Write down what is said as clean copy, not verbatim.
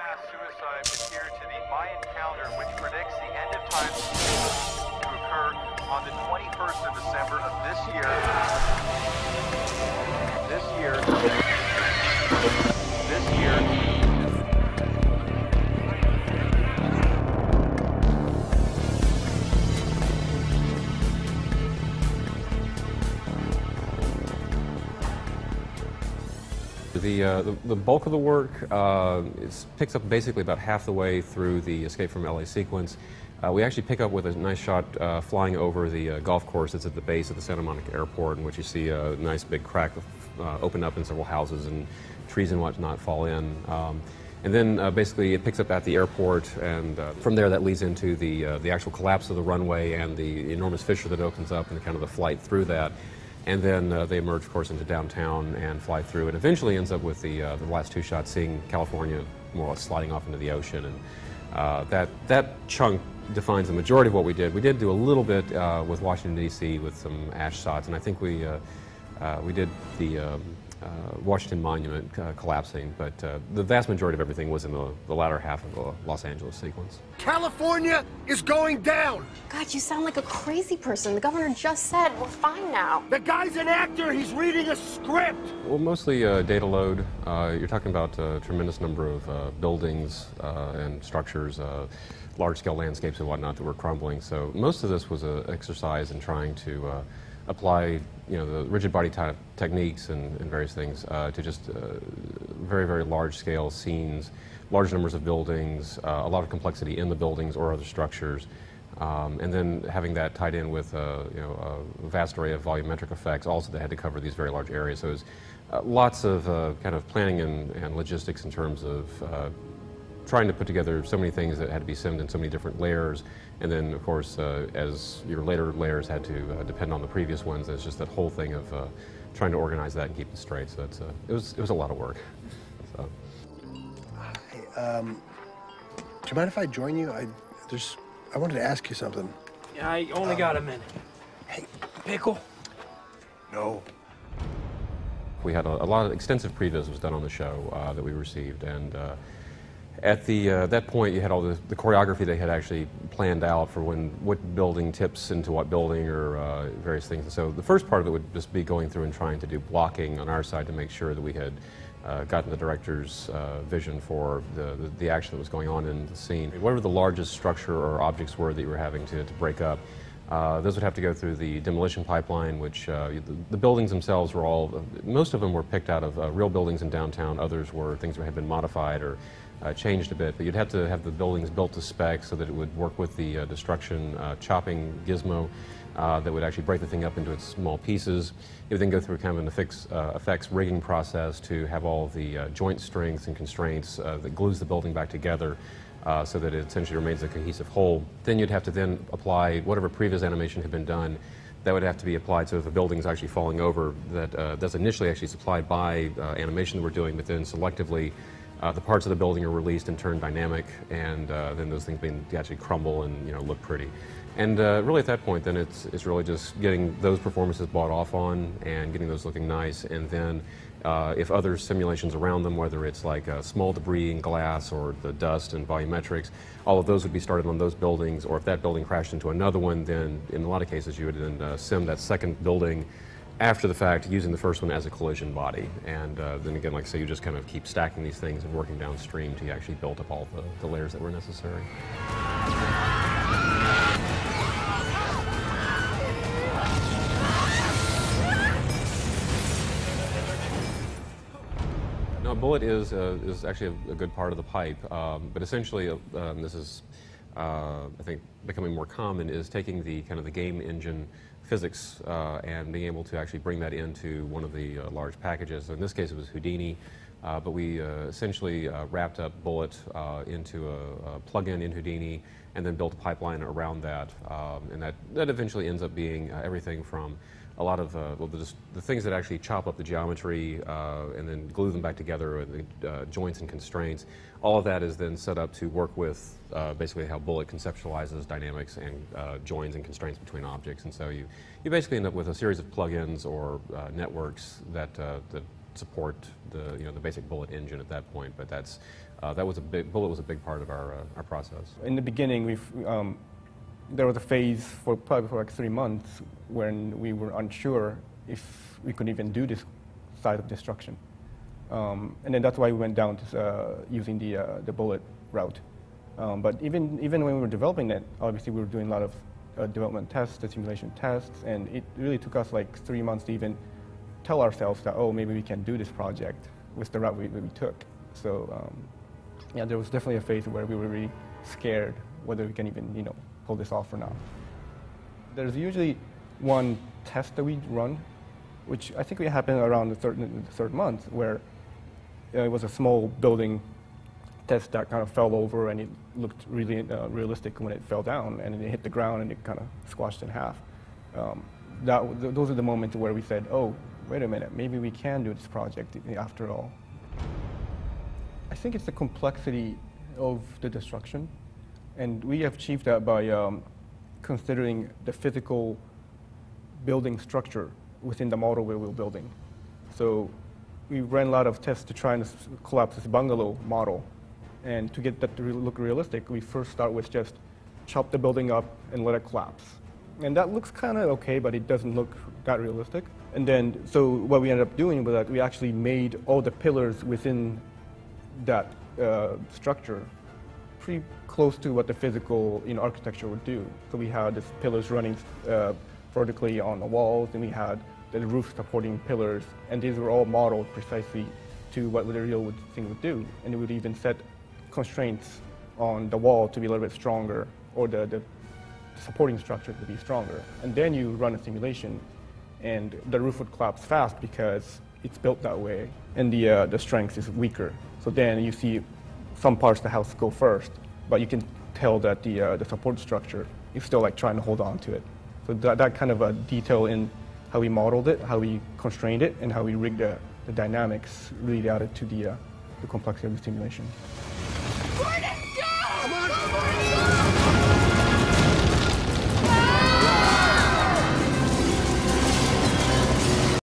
mass suicide adhere to the Mayan calendar, which predicts the end of time to occur on the 21st of December of this year. The bulk of the work picks up basically about half the way through the Escape from LA sequence. We actually pick up with a nice shot flying over the golf course that's at the base of the Santa Monica Airport, in which you see a nice big crack open up in several houses and trees and whatnot fall in. And then basically it picks up at the airport, and from there that leads into the actual collapse of the runway and the enormous fissure that opens up and kind of the flight through that. And then they emerge, of course, into downtown and fly through, and eventually ends up with the last two shots, seeing California more or less sliding off into the ocean. And that chunk defines the majority of what we did. We did do a little bit with Washington, D.C. with some ash shots, and I think we did the Washington Monument collapsing, but the vast majority of everything was in the latter half of the Los Angeles sequence. California is going down! God, you sound like a crazy person. The governor just said we're fine now. The guy's an actor. He's reading a script. Well, mostly data load. You're talking about a tremendous number of buildings and structures, large-scale landscapes and whatnot that were crumbling. So most of this was an exercise in trying to apply, the rigid body type techniques and various things to just very, very large-scale scenes, large numbers of buildings, a lot of complexity in the buildings or other structures, and then having that tied in with a vast array of volumetric effects also that had to cover these very large areas. So it was lots of kind of planning and logistics in terms of trying to put together so many things that had to be simmed in so many different layers, and then of course as your later layers had to depend on the previous ones, there's just that whole thing of trying to organize that and keep it straight. So that's it was a lot of work. So. Hey, do you mind if I join you? I wanted to ask you something. Yeah, I only got a minute. Hey, Pickle? No. We had a lot of extensive previs was done on the show that we received, and at that point you had all the choreography they had actually planned out for what building tips into what building or various things. And so the first part of it would just be going through and trying to do blocking on our side to make sure that we had gotten the director's vision for the action that was going on in the scene. Whatever the largest structure or objects were that you were having to break up, those would have to go through the demolition pipeline, which the buildings themselves were all, most of them were picked out of real buildings in downtown. Others were things that had been modified or changed a bit, but you'd have to have the buildings built to spec so that it would work with the destruction chopping gizmo that would actually break the thing up into its small pieces. It would then go through kind of an effects rigging process to have all the joint strengths and constraints that glues the building back together so that it essentially remains a cohesive whole. Then you'd have to then apply whatever previous animation had been done. That would have to be applied, so if a building's actually falling over, that's initially actually supplied by animation that we're doing, but then selectively the parts of the building are released and turned dynamic, and then those things actually crumble and look pretty. And really at that point, then it's really just getting those performances bought off on and getting those looking nice. And then if other simulations around them, whether it's like small debris and glass or the dust and volumetrics, all of those would be started on those buildings. Or if that building crashed into another one, then in a lot of cases you would then sim that second building after the fact, using the first one as a collision body. And then again, like I say, you just kind of keep stacking these things and working downstream till you actually build up all the layers that were necessary. No, a bullet is actually a good part of the pipe, but essentially this is, I think, becoming more common, is taking the kind of the game engine physics and being able to actually bring that into one of the large packages. So in this case it was Houdini, but we essentially wrapped up Bullet into a plug-in in Houdini and then built a pipeline around that, and that eventually ends up being everything from a lot of the things that actually chop up the geometry and then glue them back together, the joints and constraints. All of that is then set up to work with basically how Bullet conceptualizes dynamics and joins and constraints between objects. And so you basically end up with a series of plugins or networks that support the basic bullet engine at that point. But that was bullet was a big part of our process. In the beginning, there was a phase for probably for like 3 months when we were unsure if we could even do this side of destruction. And then that's why we went down to using the bullet route. But even when we were developing it, obviously we were doing a lot of development tests, the simulation tests, and it really took us like 3 months to even tell ourselves that, oh, maybe we can do this project with the route we took. So yeah, there was definitely a phase where we were really scared whether we can even pull this off or not. There's usually one test that we run, which I think we happened around the third month, where it was a small building test that kind of fell over, and it looked really realistic when it fell down, and it hit the ground and it kind of squashed in half. Those are the moments where we said, oh, wait a minute, maybe we can do this project after all. I think it's the complexity of the destruction, and we have achieved that by considering the physical building structure within the model we were building. So we ran a lot of tests to try and collapse this bungalow model. And to get that to look realistic, we first start with just chop the building up and let it collapse. And that looks kind of okay, but it doesn't look that realistic. And then, so what we ended up doing was that we actually made all the pillars within that structure pretty close to what the physical architecture would do. So we had these pillars running vertically on the walls, and we had the roof supporting pillars, and these were all modeled precisely to what the real thing would do. And it would even set constraints on the wall to be a little bit stronger, or the supporting structure to be stronger. And then you run a simulation, and the roof would collapse fast because it's built that way, and the strength is weaker. So then you see some parts of the house go first, but you can tell that the support structure is still like trying to hold on to it. So that kind of a detail in how we modeled it, how we constrained it, and how we rigged the dynamics really added to the complexity of the simulation.